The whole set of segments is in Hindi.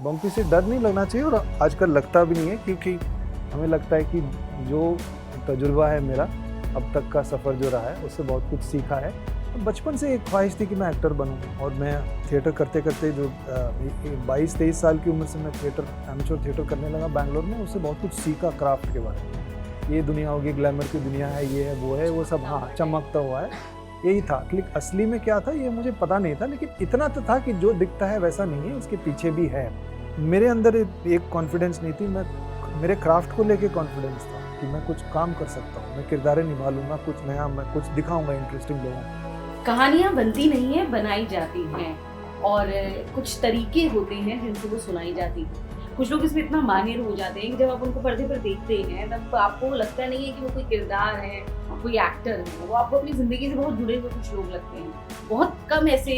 बम्पी से डर नहीं लगना चाहिए और आजकल लगता भी नहीं है, क्योंकि हमें लगता है कि जो तजुर्बा है मेरा अब तक का सफ़र जो रहा है उससे बहुत कुछ सीखा है। बचपन से एक ख्वाहिश थी कि मैं एक्टर बनूं, और मैं थिएटर करते करते जो 22-23 साल की उम्र से मैं एमेच्योर थिएटर करने लगा बैंगलोर में, उससे बहुत कुछ सीखा क्राफ्ट के बारे में। ये दुनिया होगी, ग्लैमर की दुनिया है, ये है वो सब हाँ चमकता हुआ है, यही था। क्लिक असली में क्या था ये मुझे पता नहीं था, लेकिन इतना तो था कि जो दिखता है वैसा नहीं है, उसके पीछे भी है। मेरे अंदर एक कॉन्फिडेंस नहीं थी, मेरे क्राफ्ट को लेके कॉन्फिडेंस था कि मैं कुछ काम कर सकता हूँ, मैं किरदारें निभा लूँगा, कुछ नया मैं कुछ दिखाऊंगा इंटरेस्टिंग लोगों को। कहानियाँ बनती नहीं है, बनाई जाती हैं, और कुछ तरीके होते हैं जिनसे वो सुनाई जाती है। कुछ लोग इसमें इतना माहिर हो जाते हैं कि जब आप उनको पर्दे पर देखते हैं तब आपको लगता नहीं है कि वो कोई किरदार है, कोई एक्टर है, वो आपको अपनी ज़िंदगी से बहुत जुड़े हुए कुछ लोग लगते हैं। बहुत कम ऐसे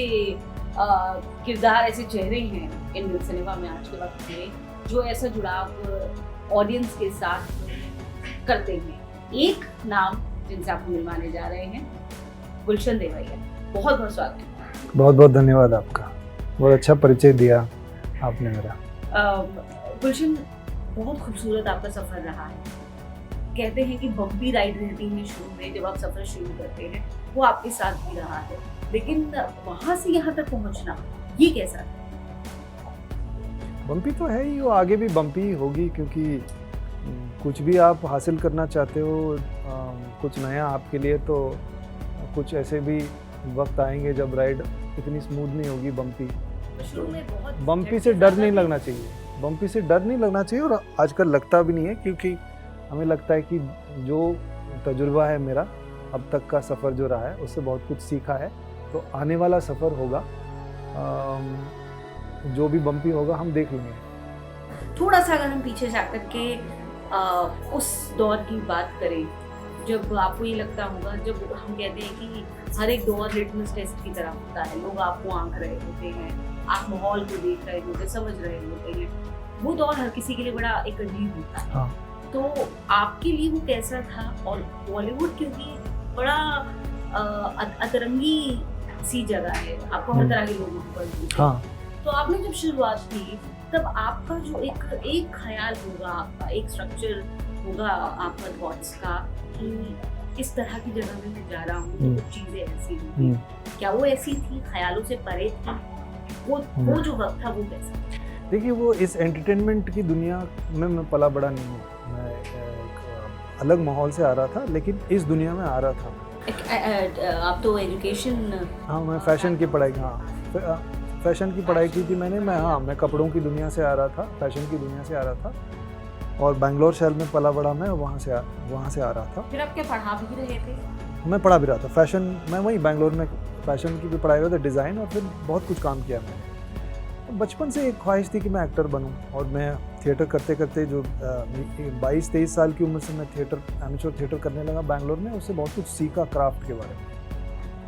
किरदार, ऐसे चेहरे हैं इंडियन सिनेमा में आज के वक्त में जो ऐसा जुड़ाव ऑडियंस के साथ करते हैं। एक नाम जिनसे आपको मिलवाने जा रहे हैं, गुलशन देवैया। बहुत बहुत स्वागत है। बहुत बहुत धन्यवाद आपका, बहुत अच्छा परिचय दिया आपने मेरा। गुलशन, बहुत खूबसूरत आपका सफ़र रहा है। कहते हैं कि बम्पी राइड रहती है शुरू में, जब आप सफ़र शुरू करते हैं वो आपके साथ भी रहा है, लेकिन वहाँ से यहाँ तक पहुँचना ये कैसा था? बम्पी तो है ही, वो आगे भी बम्पी होगी, क्योंकि कुछ भी आप हासिल करना चाहते हो, कुछ नया आपके लिए, तो कुछ ऐसे भी वक्त आएंगे जब राइड इतनी स्मूथ नहीं होगी। बम्पी से डर नहीं लगना चाहिए, बम्पी से डर नहीं लगना चाहिए, और आजकल लगता भी नहीं है, क्योंकि हमें लगता है कि जो तजुर्बा है मेरा अब तक का सफ़र जो रहा है उससे बहुत कुछ सीखा है। तो आने वाला सफ़र होगा, जो भी बम्पी होगा हम देख लेंगे। थोड़ा सा अगर हम पीछे जाकर के उस दौर की बात करें, जब आपको ये लगता होगा, जब हम कहते हैं कि हर एक दौर लिटमस टेस्ट की तरह होता है, लोग आपको आंक रहे होते हैं, आप माहौल को देख रहे होते हैं, समझ रहे होते हैं, वो दौर हर किसी के लिए बड़ा एक अजीब होता है। हाँ। तो आपके लिए वो कैसा था? और बॉलीवुड क्योंकि बड़ा अतरंगी सी जगह है, आपको हर तरह के लोगों को। हाँ। तो आपने जब शुरुआत की तब आपका जो एक ख्याल होगा, आपका एक स्ट्रक्चर होगा आपका थॉट्स का कि इस तरह की जगह में मैं जा रहा हूँ, तो कुछ चीज़ें ऐसी होंगी। क्या वो ऐसी थी, ख्यालों से परे थी? वो जो वक्त था वो कैसा? देखिए, वो इस एंटरटेनमेंट की दुनिया में मैं पला बड़ा नहीं हूँ। मैं एक अलग माहौल से आ रहा था, लेकिन इस दुनिया में आ रहा था। आप तो एजुकेशन, हाँ, मैं फैशन की पढ़ाई, हाँ फैशन की पढ़ाई की थी मैंने। मैं कपड़ों की दुनिया से आ रहा था, फैशन की दुनिया से आ रहा था, और बैंगलोर शहर में पला बड़ा मैं वहाँ से आ रहा था। फिर आप क्या पढ़ा भी रहे थे? मैं पढ़ा भी रहा था फैशन, मैं वहीं बैंगलोर में फैशन की भी पढ़ाई हुआ था, डिज़ाइन, और फिर बहुत कुछ काम किया मैंने। तो बचपन से एक ख्वाहिश थी कि मैं एक्टर बनूं, और मैं थिएटर करते करते जो 22-23 साल की उम्र से मैं एमेच्योर थिएटर करने लगा बैंगलोर में, उससे बहुत कुछ सीखा क्राफ्ट के बारे में,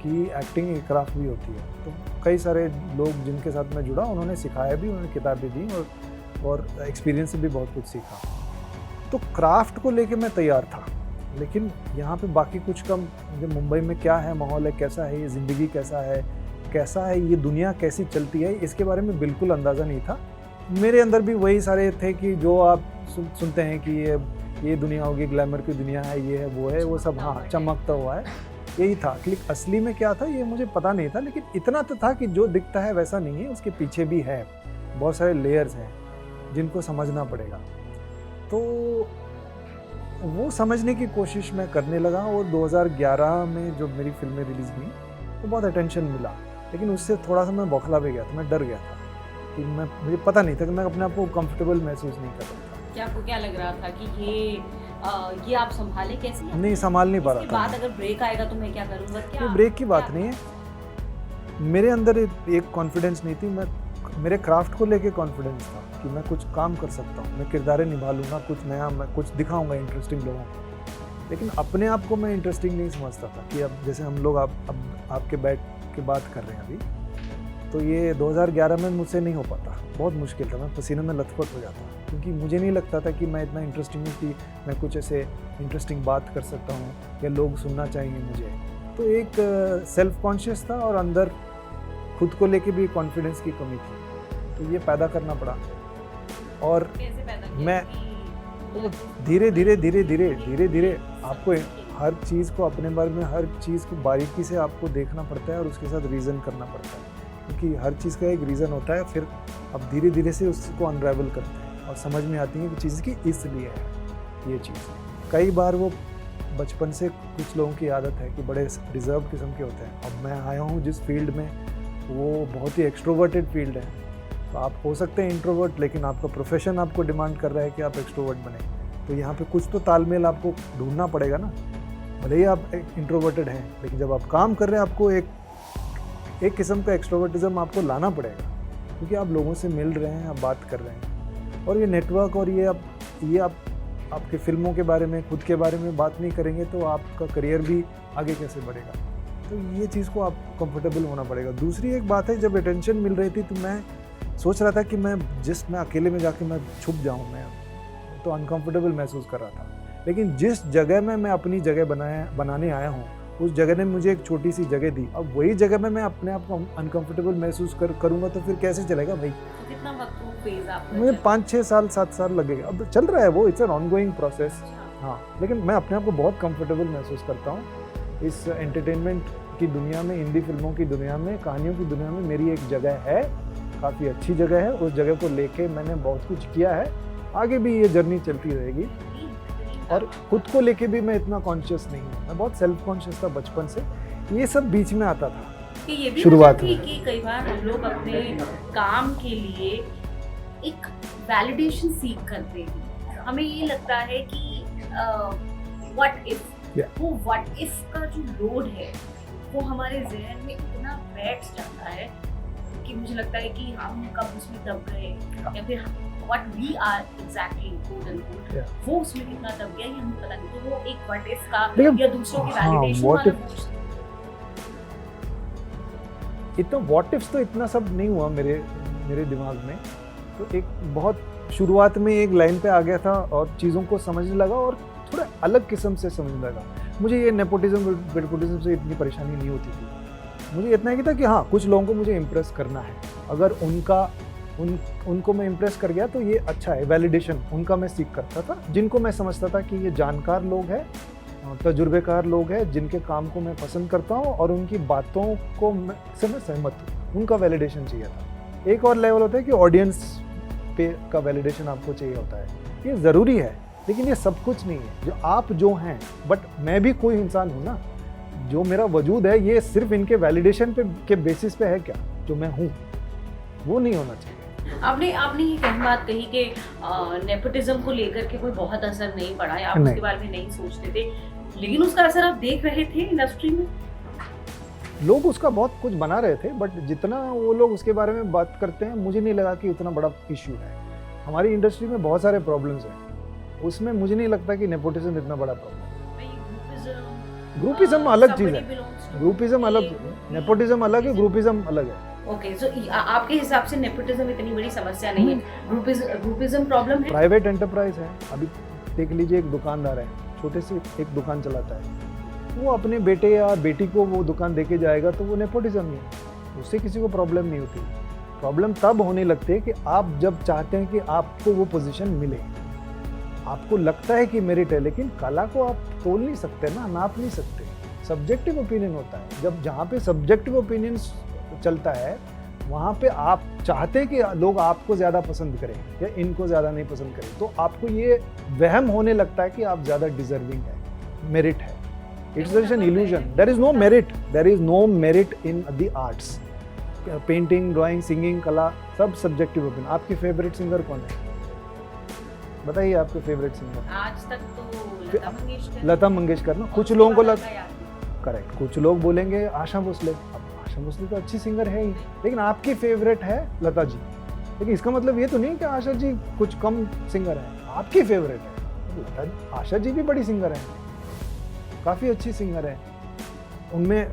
कि एक्टिंग एक क्राफ्ट भी होती है। तो कई सारे लोग जिनके साथ मैं जुड़ा उन्होंने सिखाया भी, उन्होंने किताबें दी, और एक्सपीरियंस से भी बहुत कुछ सीखा। तो क्राफ्ट को लेके मैं तैयार था, लेकिन यहाँ पे बाकी कुछ कम, जो मुंबई में क्या है, माहौल है, कैसा है, ये ज़िंदगी कैसा है, ये दुनिया कैसी चलती है, इसके बारे में बिल्कुल अंदाज़ा नहीं था। मेरे अंदर भी वही सारे थे कि जो आप सुनते हैं कि ये दुनिया होगी, ग्लैमर की दुनिया है, ये है वो सब हाँ चमकता हुआ है, यही था। क्लिक असली में क्या था ये मुझे पता नहीं था, लेकिन इतना तो था कि जो दिखता है वैसा नहीं है, उसके पीछे भी है बहुत सारे लेयर्स हैं जिनको समझना पड़ेगा। तो वो समझने की कोशिश मैं करने लगा, और 2011 में जो मेरी फिल्में रिलीज़ हुई तो बहुत अटेंशन मिला, लेकिन उससे थोड़ा सा मैं बौखला भी गया था, मैं डर गया था कि मुझे पता नहीं था कि मैं अपने आप को कंफर्टेबल महसूस नहीं कर रहा था। क्या आपको क्या लग रहा था कि ये आप संभाले कैसे? नहीं, संभाल नहीं पा रहा था। बाद अगर ब्रेक आएगा तो मैं क्या करूँगा? क्या ब्रेक की बात नहीं है, मेरे अंदर एक कॉन्फिडेंस नहीं थी, मेरे क्राफ्ट को लेके कॉन्फिडेंस था कि मैं कुछ काम कर सकता हूँ, मैं किरदारें निभा लूँगा, कुछ नया मैं कुछ दिखाऊंगा इंटरेस्टिंग लोगों को। लेकिन अपने आप को मैं इंटरेस्टिंग नहीं समझता था कि अब जैसे हम लोग अब आपके बैठ के बात कर रहे हैं अभी, तो ये 2011 में मुझसे नहीं हो पाता, बहुत मुश्किल था, मैं पसीने में लथपथ हो जाता, क्योंकि मुझे नहीं लगता था कि मैं इतना इंटरेस्टिंग हूँ कि मैं कुछ ऐसे इंटरेस्टिंग बात कर सकता हूँ या लोग सुनना चाहेंगे मुझे। तो एक सेल्फ कॉन्शियस था, और अंदर खुद को लेके भी कॉन्फिडेंस की कमी थी, तो ये पैदा करना पड़ा। और कैसे पैदा किया मैं कि धीरे धीरे आपको हर चीज़ को अपने बारे में हर चीज़ को बारीकी से आपको देखना पड़ता है और उसके साथ रीज़न करना पड़ता है, क्योंकि हर चीज़ का एक रीज़न होता है। फिर अब धीरे धीरे से उसको अनरावल करते हैं और समझ में आती है कि चीज़ की इसलिए है ये चीज़। कई बार वो बचपन से कुछ लोगों की आदत है कि बड़े रिजर्व किस्म के होते हैं। अब मैं आया हूँ जिस फील्ड में, वो बहुत ही एक्सट्रोवर्टेड फील्ड है, तो आप हो सकते हैं इंट्रोवर्ट, लेकिन आपका प्रोफेशन आपको डिमांड कर रहा है कि आप एक्सट्रोवर्ट बने, तो यहाँ पे कुछ तो तालमेल आपको ढूंढना पड़ेगा ना। भले ही आप इंट्रोवर्टेड हैं, लेकिन जब आप काम कर रहे हैं आपको एक किस्म का एक्सट्रोवर्टिज्म आपको लाना पड़ेगा, क्योंकि आप लोगों से मिल रहे हैं, आप बात कर रहे हैं। और ये नेटवर्क और ये आप आपके फिल्मों के बारे में, खुद के बारे में बात नहीं करेंगे तो आपका करियर भी आगे कैसे बढ़ेगा। तो ये चीज़ को आप कंफर्टेबल होना पड़ेगा। दूसरी एक बात है, जब अटेंशन मिल रही थी तो मैं सोच रहा था कि मैं अकेले में जाके मैं छुप जाऊँ, मैं तो अनकंफर्टेबल महसूस कर रहा था। लेकिन जिस जगह में मैं अपनी जगह बनाने आया हूँ, उस जगह ने मुझे एक छोटी सी जगह दी। अब वही जगह में मैं अपने आप को अनकंफर्टेबल महसूस करूँगा तो फिर कैसे चलेगा भाई। कितना वक्त वो फेज आपका मुझे 5-6 साल 7 साल लगेगा, अब चल रहा है वो, इट्स एन ऑनगोइंग प्रोसेस। हाँ, लेकिन मैं अपने आप को बहुत कंफर्टेबल महसूस करता हूँ इस एंटरटेनमेंट की दुनिया में, हिंदी फिल्मों की दुनिया में, कहानियों की दुनिया में मेरी एक जगह है, काफ़ी अच्छी जगह है। उस जगह को लेके मैंने बहुत कुछ किया है, आगे भी ये जर्नी चलती रहेगी। और खुद को लेके भी मैं इतना कॉन्शियस नहीं हूँ, मैं बहुत सेल्फ कॉन्शियस था बचपन से, ये सब बीच में आता था कि ये भी शुरुआत थी में। कि कई बार हम लोग अपने काम के लिए एक वैलिडेशन सीख करते हैं। हमें ये लगता है कि व्हाट इफ, वो व्हाट इफ का जो लोड है वो हमारे जहन में इतना बैठ जाता है कि मुझे लगता है कि हम कब उसमें दब गए, या फिर what we are exactly quote unquote, वो उसमें कितना दब गया ये हमें पता नहीं। तो वो एक what if का या दूसरों की वैलिडेशन वाला इतना व्हाट इफ्स तो इतना सब नहीं हुआ मेरे दिमाग में। तो एक बहुत शुरुआत में एक लाइन पे आ गया था और चीज़ों को समझने लगा और थोड़ा अलग किस्म से समझने लगा। मुझे ये नेपोटिज्म से इतनी परेशानी नहीं होती थी। मुझे इतना ही था कि हाँ, कुछ लोगों को मुझे इम्प्रेस करना है, अगर उनको मैं इम्प्रेस कर गया तो ये अच्छा है। वैलिडेशन उनका मैं सीख करता था, जिनको मैं समझता था कि ये जानकार लोग हैं, तजुर्बेकार लोग हैं, जिनके काम को मैं पसंद करता हूँ और उनकी बातों को मैं सहमत हूँ, उनका वैलिडेशन चाहिए था। एक और लेवल होता है कि ऑडियंस पे का वैलिडेशन आपको चाहिए होता है, ये ज़रूरी है, लेकिन ये सब कुछ नहीं है। जो आप जो हैं, बट मैं भी कोई इंसान हूँ ना, जो मेरा वजूद है ये सिर्फ इनके वैलिडेशन के बेसिस पे है क्या, जो मैं हूँ वो नहीं होना चाहिए। आपने ये कहीं बात कही कि नेपोटिज्म को लेकर के कोई बहुत असर नहीं पड़ा या आप उसके बारे में नहीं सोचते थे, लेकिन उसका असर आप देख रहे थे इंडस्ट्री में। लोग उसका बहुत कुछ बना रहे थे, बट जितना वो लोग उसके बारे में बात करते हैं मुझे नहीं लगा कि उतना बड़ा इश्यू है। हमारी इंडस्ट्री में बहुत सारे प्रॉब्लम्स हैं, उसमें मुझे नहीं लगता कि नेपोटिज्म इतना बड़ा प्रॉब्लम है। ग्रुपिज्म अलग चीज़ है, ग्रुपिज्म अलग, नेपोटिज्म अलग है, ग्रुपिज्म अलग है। ओके, सो आपके हिसाब से नेपोटिज्म इतनी बड़ी समस्या नहीं है, ग्रुपिज्म प्रॉब्लम है। प्राइवेट एंटरप्राइज है। अभी देख लीजिए, एक दुकानदार है, छोटे से एक दुकान चलाता है, वो अपने बेटे या बेटी को वो दुकान देके जाएगा तो वो नेपोटिज्म नहीं है, उससे किसी को प्रॉब्लम नहीं होती। प्रॉब्लम तब होने लगती है कि आप जब चाहते हैं कि आपको वो पोजीशन मिले, आपको लगता है कि मेरिट है, लेकिन कला को आप तोल नहीं सकते ना, नाप नहीं सकते। सब्जेक्टिव ओपिनियन होता है। जब जहाँ पे सब्जेक्टिव ओपिनियन चलता है वहाँ पे आप चाहते हैं कि लोग आपको ज़्यादा पसंद करें या इनको ज़्यादा नहीं पसंद करें, तो आपको ये वहम होने लगता है कि आप ज़्यादा डिजर्विंग है, मेरिट है। It's just an illusion. There is no merit in the arts. Painting, drawing, singing, कला सब सब्जेक्टिव ओपिनियन। आपकी फेवरेट सिंगर कौन है, बताइए आपके फेवरेट सिंगर? आज तक तो लता मंगेशकर ना। कुछ लोगों को करेक्ट, कुछ लोग बोलेंगे आशा भोसले। आशा भोसले तो अच्छी सिंगर है ही, लेकिन आपकी फेवरेट है लता जी, लेकिन इसका मतलब ये तो नहीं कि आशा जी कुछ कम सिंगर है। आपकी फेवरेट है लता जी, आशा जी भी बड़ी सिंगर है, काफ़ी अच्छी सिंगर है। उनमें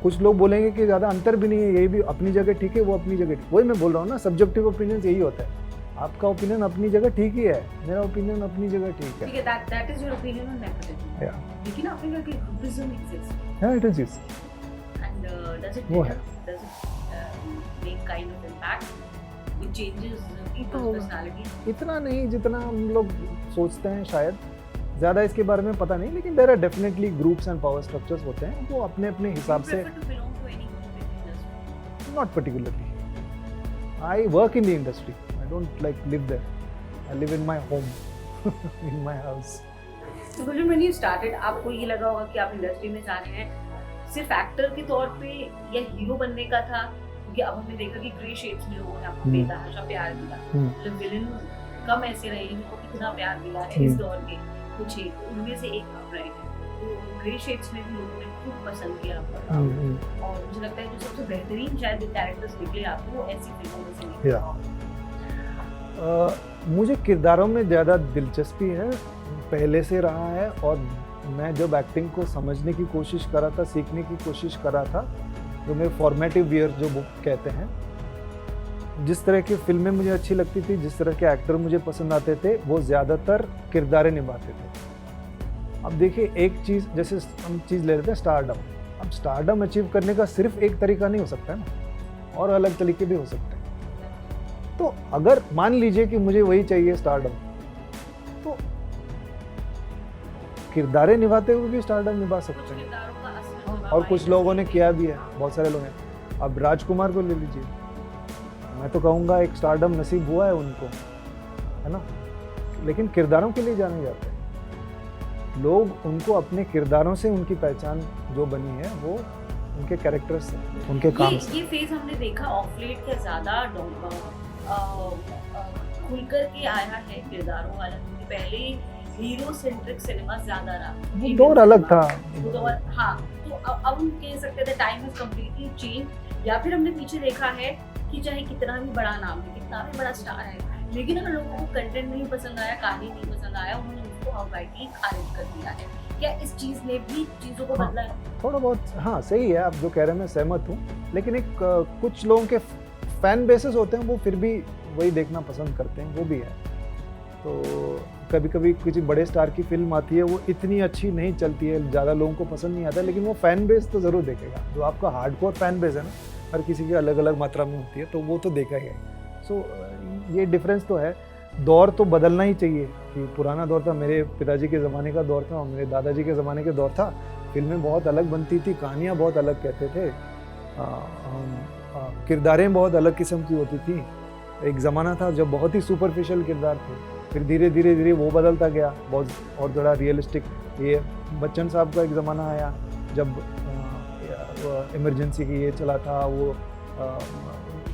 कुछ लोग बोलेंगे कि ज़्यादा अंतर भी नहीं है, यही भी अपनी जगह ठीक है, वो अपनी जगह ठीक। वही मैं बोल रहा हूँ ना, सब्जेक्टिव ओपिनियन यही होता है। आपका ओपिनियन अपनी जगह ठीक ही है, मेरा ओपिनियन अपनी जगह ठीक है। That is your opinion on nepotism. लेकिन आपने कहा कि ग्रुपिज्म एग्जिस्ट। हां, it exist. And does it वो है, make kind of impact changes की तो पर्सनालिटी? इतना नहीं जितना हम लोग सोचते हैं शायद, ज़्यादा इसके बारे में पता नहीं, लेकिन there are definitely groups and power structures होते हैं, वो अपने अपने हिसाब से। Not particularly, I work in the industry, I don't like live there, I live in my home in my house. तो गुरजन, व्हेन यू स्टार्टेड, आपको ये लगा होगा कि आप इंडस्ट्री में जा रहे हैं सिर्फ एक्टर के तौर पे या हीरो बनने का था? क्योंकि अब हमने देखा कि ग्रे शेड्स में लोगों ने आपको बेतहाशा प्यार दिया, मतलब विलेन कम ऐसे रहे हैं जिनको कितना प्यार मिला है इस दौर के, कुछ एक उनमें से एक आप रहे हैं। तो ग्रे शेड्स में भी लोगों ने खूब पसंद किया आपका, और मुझे लगता है जो सबसे बेहतरीन शायद कैरेक्टर्स निकले आपको वो ऐसी फिल्मों में से निकले। मुझे किरदारों में ज़्यादा दिलचस्पी है, पहले से रहा है, और मैं जब एक्टिंग को समझने की कोशिश कर रहा था, सीखने की कोशिश कर रहा था, जो मेरे फॉर्मेटिव ईयर जो बुक कहते हैं, जिस तरह की फिल्में मुझे अच्छी लगती थी, जिस तरह के एक्टर मुझे पसंद आते थे, वो ज़्यादातर किरदारें निभाते थे। अब देखिए, एक चीज़ जैसे हम चीज़ ले लेते हैं स्टारडम। अब स्टारडम अचीव करने का सिर्फ एक तरीका नहीं हो सकता है ना, और अलग तरीके भी हो सकते हैं। तो अगर मान लीजिए कि मुझे वही चाहिए स्टारडम, तो किरदारें निभाते हुए भी स्टारडम निभा सकते हैं, और कुछ लोगों ने किया भी है, बहुत सारे लोग हैं। अब राजकुमार को ले लीजिए, मैं तो कहूँगा एक स्टारडम नसीब हुआ है उनको, है ना, लेकिन किरदारों के लिए जाने जाते हैं लोग, उनको अपने किरदारों से उनकी पहचान जो बनी है वो उनके कैरेक्टर से, उनके काम से। ये फेज हमने देखा ऑफ लेट क्या ज्यादा खुलकर के आया है किरदारों वाला, क्योंकि पहले हीरो सेंट्रिक सिनेमा ज्यादा रहा, वो दौर अलग था। दौर, हाँ, तो अब हम कह सकते थे टाइम इज कम्प्लीटली चेंज। या फिर हमने पीछे देखा है कि चाहे कितना भी बड़ा नाम है, कितना भी बड़ा स्टार है, लेकिन अगर लोगों को कंटेंट नहीं पसंद आया, कहानी नहीं पसंद आया, उन्होंने उसको आउटराइटली खारिज कर दिया है। क्या इस चीज ने भी चीजों को बदला है? थोड़ा बहुत, हाँ, सही है, आप जो कह रहे हैं मैं सहमत हूँ, लेकिन एक कुछ लोगों के फैन बेसेस होते हैं, वो फिर भी वही देखना पसंद करते हैं, वो भी है। तो कभी कभी किसी बड़े स्टार की फिल्म आती है, वो इतनी अच्छी नहीं चलती है, ज़्यादा लोगों को पसंद नहीं आता, लेकिन वो फैन बेस तो ज़रूर देखेगा। जो आपका हार्डकोर फैन बेस है ना, हर किसी की अलग अलग मात्रा में होती है, तो वो तो देखा ही है। सो ये डिफरेंस तो है। दौर तो बदलना ही चाहिए, कि पुराना दौर था, मेरे पिताजी के ज़माने का दौर था, और मेरे दादाजी के ज़माने के दौर था, फिल्में बहुत अलग बनती थी, कहानियाँ बहुत अलग कहते थे, किरदारें बहुत अलग किस्म की होती थी। एक ज़माना था जब बहुत ही सुपरफिशियल किरदार थे, फिर धीरे धीरे वो बदलता गया, बहुत और ज़रा रियलिस्टिक। ये बच्चन साहब का एक ज़माना आया जब इमरजेंसी की ये चला था, वो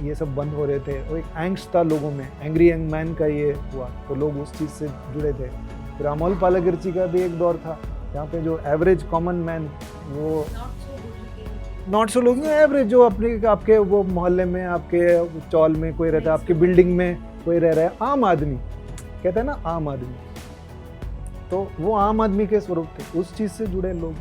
ये सब बंद हो रहे थे, और एक एंग्स्ट था लोगों में, एंग्री यंग मैन का ये हुआ, तो लोग उस चीज़ से जुड़े थे। फिर अमोल पालागिरची का भी एक दौर था, जहाँ पे जो एवरेज कॉमन मैन, वो नॉट सो लोग एवरेज, जो अपने आपके वो मोहल्ले में, आपके चौल में कोई रहता है, आपकी बिल्डिंग में कोई रह रहा है, आम आदमी कहते हैं ना, आम आदमी, तो वो आम आदमी के स्वरूप थे, उस चीज़ से जुड़े लोग।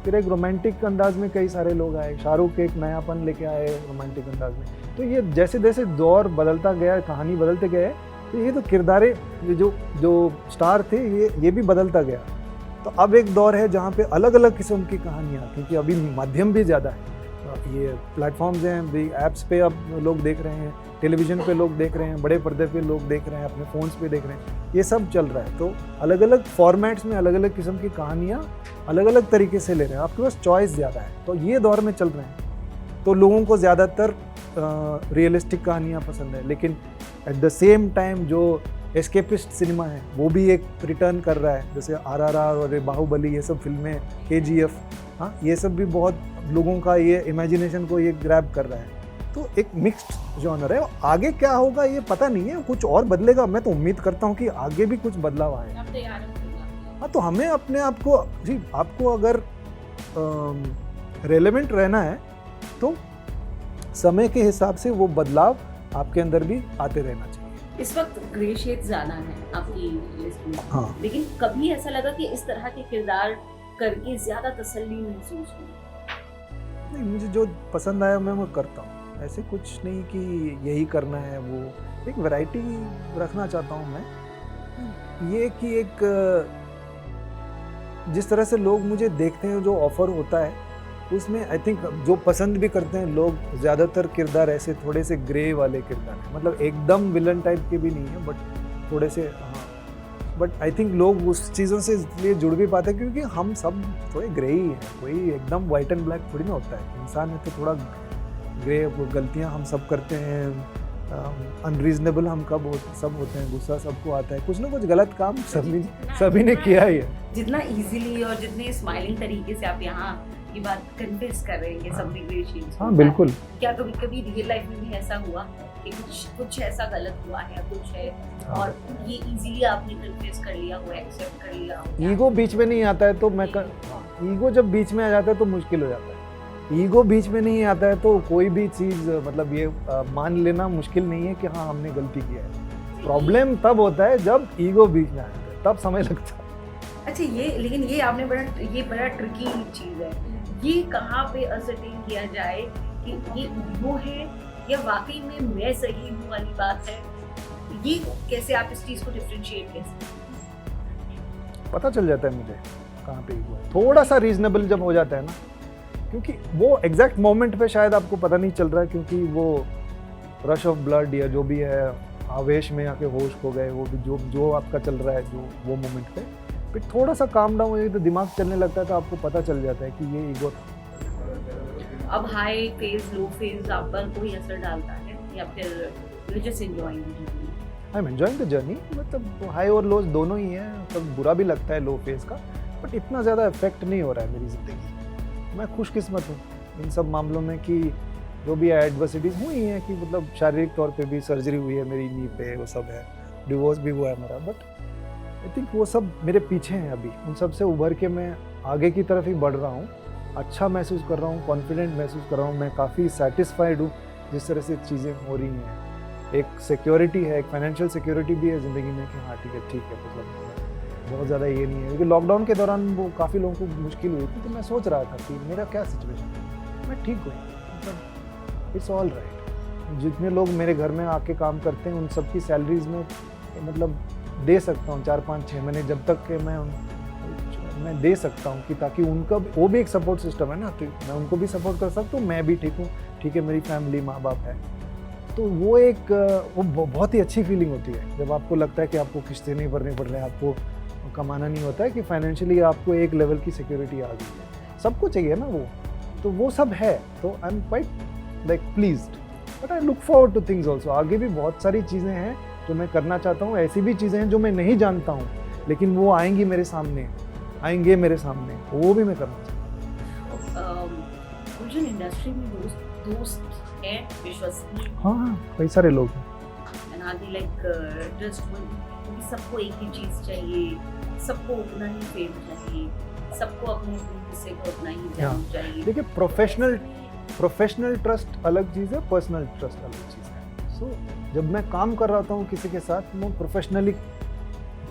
फिर एक रोमांटिक अंदाज में कई सारे लोग आए, शाहरुख एक नयापन लेके आए रोमांटिक अंदाज में। तो ये जैसे जैसे दौर बदलता गया, कहानी बदलते गए, तो ये तो किरदारें, ये जो स्टार थे, ये भी बदलता गया। तो अब एक दौर है जहाँ पे अलग अलग किस्म की कहानियाँ, क्योंकि अभी माध्यम भी ज़्यादा है, ये प्लेटफॉर्म्स हैं भी, ऐप्स पे अब लोग देख रहे हैं, टेलीविज़न पे लोग देख रहे हैं, बड़े पर्दे पे लोग देख रहे हैं, अपने फ़ोन्स पे देख रहे हैं, ये सब चल रहा है। तो अलग अलग फॉर्मेट्स में अलग अलग किस्म की कहानियाँ अलग अलग तरीके से ले रहे हैं, आपके पास चॉइस ज़्यादा है, तो ये दौर में चल रहे हैं। तो लोगों को ज़्यादातर रियलिस्टिक कहानियाँ पसंद है, लेकिन एट द सेम टाइम जो एस्केपिस्ट सिनेमा है वो भी एक रिटर्न कर रहा है, जैसे RRR और बाहुबली, ये सब फिल्में, KGF, हाँ, ये सब भी बहुत लोगों का ये इमेजिनेशन को ये ग्रैब कर रहा है। तो एक मिक्स्ड जॉनर है, आगे क्या होगा ये पता नहीं है, कुछ और बदलेगा, मैं तो उम्मीद करता हूँ कि आगे भी कुछ बदलाव आए। हाँ, तो हमें अपने आप को, जी, आपको अगर रेलेवेंट रहना है तो समय के हिसाब से वो बदलाव आपके अंदर भी आते रहना चाहिए। इस वक्त ग्रे शेड ज़्यादा है आपकी लिस्ट में, हाँ, लेकिन कभी ऐसा लगा कि इस तरह के किरदार करके ज़्यादा तसल्ली महसूस हुई? नहीं, मुझे जो पसंद आया मैं वो करता हूँ, ऐसे कुछ नहीं कि यही करना है, वो एक वैरायटी रखना चाहता हूँ मैं। ये कि एक जिस तरह से लोग मुझे देखते हैं, जो ऑफ़र होता है उसमें आई थिंक जो पसंद भी करते हैं लोग ज़्यादातर किरदार ऐसे थोड़े से ग्रे वाले किरदार हैं, मतलब एकदम विलन टाइप के भी नहीं है बट थोड़े से, हाँ, बट आई थिंक लोग उस चीज़ों से इसलिए जुड़ भी पाते हैं क्योंकि हम सब थोड़े ग्रे ही हैं, कोई एकदम वाइट एंड ब्लैक थोड़ी ना होता है, इंसान है तो थोड़ा ग्रे, गलतियाँ हम सब करते हैं, अनरीजनेबल हम कब सब होते हैं, गुस्सा सबको आता है, कुछ ना कुछ गलत काम सभी ने किया ही है। जितना इजीली और जितने स्माइलिंग तरीके से आप यहाँ की बात कन्विंस कर रहे हैं कि सब ग्रेडेशंस, हाँ बिल्कुल। क्या कभी कभी रियल लाइफ में भी ऐसा हुआ कि कुछ ऐसा गलत हुआ है, कुछ है और ये इजीली आपने कन्विंस कर लिया हो, एक्सेप्ट कर लिया हो? ईगो बीच में नहीं आता है तो मैं ईगो जब बीच में आ जाता है तो मुश्किल हो जाता है। ईगो बीच में नहीं आता है तो कोई भी चीज़ मतलब ये मान लेना मुश्किल नहीं है कि हाँ हमने गलती किया है। प्रॉब्लम तब होता है जब ईगो बीच में आ जाता है, तब समय लगता है। अच्छा, लेकिन ये आपने बड़ा ट्रिकी चीज़ है, ये कहाँ पे असर्टेन किया जाए कि ये ईगो है या वाकई में मैं सही हूँ वाली बात है? ये कैसे आप इस चीज़ को डिफरेंशिएट कैसे? पता चल जाता है मुझे कहाँ पे ईगो है, थोड़ा सा रीजनेबल जब हो जाता है ना, क्योंकि वो एग्जैक्ट मोमेंट पे शायद आपको पता नहीं चल रहा है क्योंकि वो रश ऑफ ब्लड या जो भी है आवेश में आके होश खो गए, वो भी जो आपका चल रहा है जो वो मोमेंट पे फिर थोड़ा सा काम डाउन हो तो दिमाग चलने लगता है तो आपको पता चल जाता है कि ये ईगो था। अब हाई फेज लो फेज आप पर कोई असर डालता है या फिर you just enjoying the journey? I am enjoying the journey, मतलब हाई और लोज दोनों ही हैं, तब बुरा भी लगता है लो फेज का, बट इतना ज़्यादा इफेक्ट नहीं हो रहा है मेरी ज़िंदगी। मैं खुशकिस्मत हूँ इन सब मामलों में कि जो भी एडवर्सिटीज़ हुई हैं कि मतलब शारीरिक तौर पे भी सर्जरी हुई है मेरी नी पे, वो सब है, डिवोर्स भी हुआ है मेरा, बट आई थिंक वो सब मेरे पीछे हैं अभी, उन सब से उभर के मैं आगे की तरफ ही बढ़ रहा हूँ, अच्छा महसूस कर रहा हूँ, कॉन्फिडेंट महसूस कर रहा हूँ, मैं काफ़ी सेटिस्फाइड हूँ जिस तरह से चीज़ें हो रही हैं। एक सिक्योरिटी है, एक फाइनेंशियल सिक्योरिटी भी है ज़िंदगी में कि हाँ ठीक है, मतलब बहुत ज़्यादा ये नहीं है, क्योंकि लॉकडाउन के दौरान वो काफ़ी लोगों को मुश्किल हुई थी, तो मैं सोच रहा था कि मेरा क्या सिचुएशन है, मैं ठीक हूँ, मतलब इट्स ऑल राइट। जितने लोग मेरे घर में आके काम करते हैं उन सबकी सैलरीज में मतलब दे सकता हूँ 4-5-6 महीने, जब तक कि मैं दे सकता हूँ कि ताकि उनका वो भी एक सपोर्ट सिस्टम है ना, तो मैं उनको भी सपोर्ट कर सकता हूँ, मैं भी ठीक हूँ, ठीक है, मेरी फैमिली माँ बाप है, तो वो बहुत ही अच्छी फीलिंग होती है जब आपको लगता है कि आपको किस्तें नहीं भरनी पड़ रहे हैं, आपको कमाना नहीं होता है, कि फाइनेंशियली आपको एक लेवल की सिक्योरिटी आ गई है, सबको चाहिए ना वो, तो वो सब है, तो I am quite like pleased, but I look forward two things also. आगे भी बहुत सारी चीज़ें हैं जो मैं करना चाहता हूँ, ऐसी भी चीज़ें हैं जो मैं नहीं जानता हूँ लेकिन वो आएंगे मेरे सामने, वो भी मैं करना चाहता हूँ। गुलशन, इंडस्ट्री में दोस्त हैं विश्वसनीय? हाँ, कई सारे लोग हैं। And are they like trustworthy? क्योंकि सबको एक ही चीज़ चाहिए, सबको उतना ही फेम चाहिए, सबको अपने हिस्से को उतना ही जाना चाहिए। देखिए, प्रोफेशनल ट्रस्ट अलग चीज़ है, पर्सनल ट्रस्ट अलग चीज़ है। सो जब मैं काम कर रहा हूँ किसी के साथ, वो प्रोफेशनली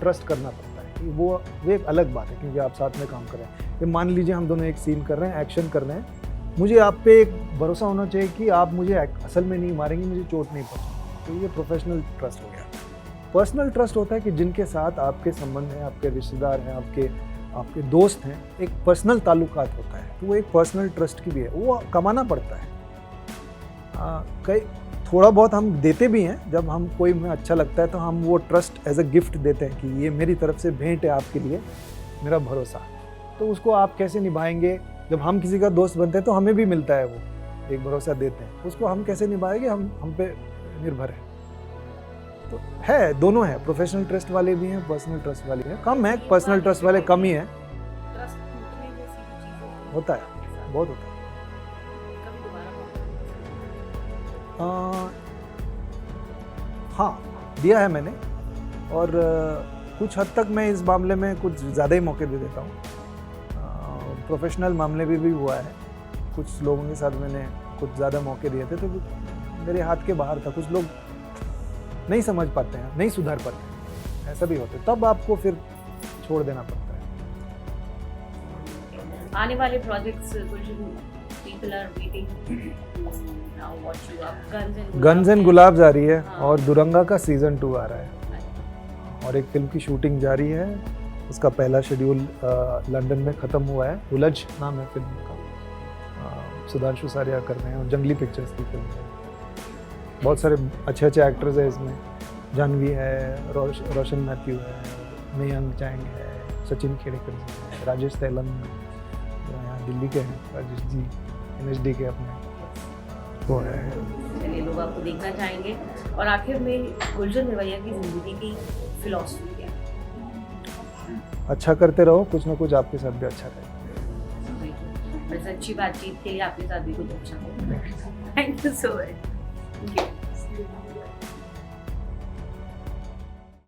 ट्रस्ट करना पड़ता है, वो एक अलग बात है, क्योंकि आप साथ में काम कर रहे हैं। ये मान लीजिए हम दोनों एक सीन कर रहे हैं, एक्शन कर रहे हैं, मुझे आप पे एक भरोसा होना चाहिए कि आप मुझे असल में नहीं मारेंगे, मुझे चोट नहीं पहुँचेगी, तो ये प्रोफेशनल ट्रस्ट हो गया। पर्सनल ट्रस्ट होता है कि जिनके साथ आपके संबंध हैं, आपके रिश्तेदार हैं, आपके दोस्त हैं, एक पर्सनल ताल्लुकात होता है, तो वो एक पर्सनल ट्रस्ट की भी है, वो कमाना पड़ता है। थोड़ा बहुत हम देते भी हैं, जब हम कोई हमें अच्छा लगता है तो हम वो ट्रस्ट एज अ गिफ्ट देते हैं कि ये मेरी तरफ से भेंट है आपके लिए, मेरा भरोसा, तो उसको आप कैसे निभाएंगे। जब हम किसी का दोस्त बनते हैं तो हमें भी मिलता है, वो एक भरोसा देते हैं, उसको हम कैसे निभाएंगे, हम पे निर्भर है। तो है, दोनों है, प्रोफेशनल ट्रस्ट वाले भी हैं, पर्सनल ट्रस्ट वाले भी हैं, कम है पर्सनल ट्रस्ट वाले, कम ही है, होता है, बहुत होता है। हाँ, दिया है मैंने, और कुछ हद तक मैं इस मामले में कुछ ज़्यादा ही मौके दे देता हूँ। प्रोफेशनल मामले में भी हुआ है, कुछ लोगों के साथ मैंने कुछ ज़्यादा मौके दिए थे तो मेरे हाथ के बाहर था, कुछ लोग नहीं समझ पाते हैं, नहीं सुधर पाते हैं, ऐसा भी होता है, तब आपको फिर छोड़ देना पड़ता है। आने वाले projects, people are waiting to now watch you up. Guns and Gulaabs आ रही है, और दुरंगा का सीजन 2 आ रहा है, और एक फिल्म की शूटिंग जारी है, उसका पहला शेड्यूल लंदन में ख़त्म हुआ है, उलझ नाम है फिल्म का, सुधांशु सारिया कर रहे हैं और जंगली पिक्चर्स की फिल्म है। बहुत सारे अच्छे अच्छे एक्टर्स हैं इसमें, जानवी है, रोशन मैथ्यू है, मयंक चैंग है, सचिन खेड़ेकर जी है, राजेश तेलम जो यहाँ दिल्ली के हैं, राजेश जी NSD के अपने वो है। चलिए, लोग आपको देखना चाहेंगे। और आखिर में गुलशन मेवैया की ज़िंदगी की फिलॉसफी क्या है? अच्छा करते रहो, कुछ ना कुछ आपके साथ भी अच्छा रहे। बस अच्छी बातचीत के लिए आपके साथ भी कुछ अच्छा हो। Thank you so much.